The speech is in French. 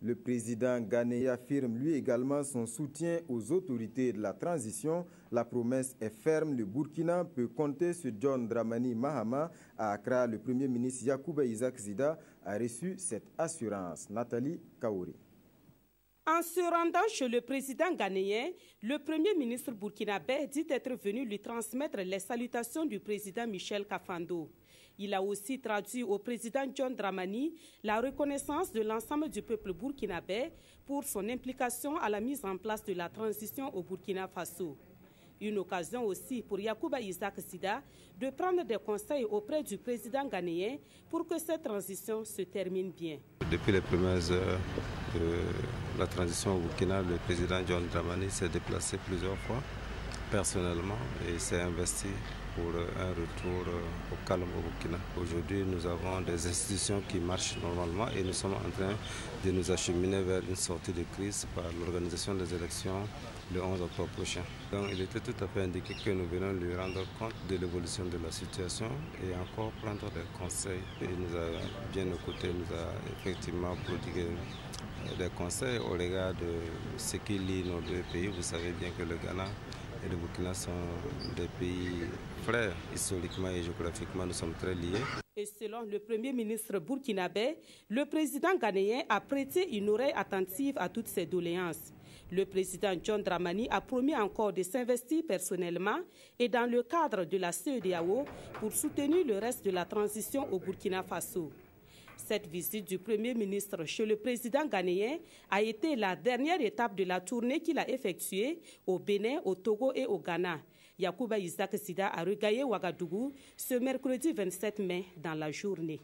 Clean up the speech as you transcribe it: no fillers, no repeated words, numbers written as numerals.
Le président ghanéen affirme lui également son soutien aux autorités de la transition. La promesse est ferme, le Burkina peut compter sur John Dramani Mahama. À Accra, le Premier ministre Yacouba Isaac Zida a reçu cette assurance. Nathalie Kaouri. En se rendant chez le président ghanéen, le Premier ministre burkinabé dit être venu lui transmettre les salutations du président Michel Kafando. Il a aussi traduit au président John Dramani la reconnaissance de l'ensemble du peuple burkinabé pour son implication à la mise en place de la transition au Burkina Faso. Une occasion aussi pour Yacouba Isaac Zida de prendre des conseils auprès du président ghanéen pour que cette transition se termine bien. Depuis les premières heures de la transition au Burkina, le président John Dramani s'est déplacé plusieurs fois personnellement et s'est investi pour un retour au calme au Burkina. Aujourd'hui, nous avons des institutions qui marchent normalement et nous sommes en train de nous acheminer vers une sortie de crise par l'organisation des élections le 11 octobre prochain. Donc, il était tout à fait indiqué que nous venons lui rendre compte de l'évolution de la situation et encore prendre des conseils. Il nous a bien écoutés, nous a effectivement prodigué des conseils au regard de ce qui lie nos deux pays. Vous savez bien que le Ghana et le Burkina sont des pays frères. Historiquement et géographiquement, nous sommes très liés. Et selon le Premier ministre burkinabé, le président ghanéen a prêté une oreille attentive à toutes ces doléances. Le président John Dramani a promis encore de s'investir personnellement et dans le cadre de la CEDEAO pour soutenir le reste de la transition au Burkina Faso. Cette visite du Premier ministre chez le président ghanéen a été la dernière étape de la tournée qu'il a effectuée au Bénin, au Togo et au Ghana. Yacouba Isaac Zida a regaillé Ouagadougou ce mercredi 27 mai dans la journée.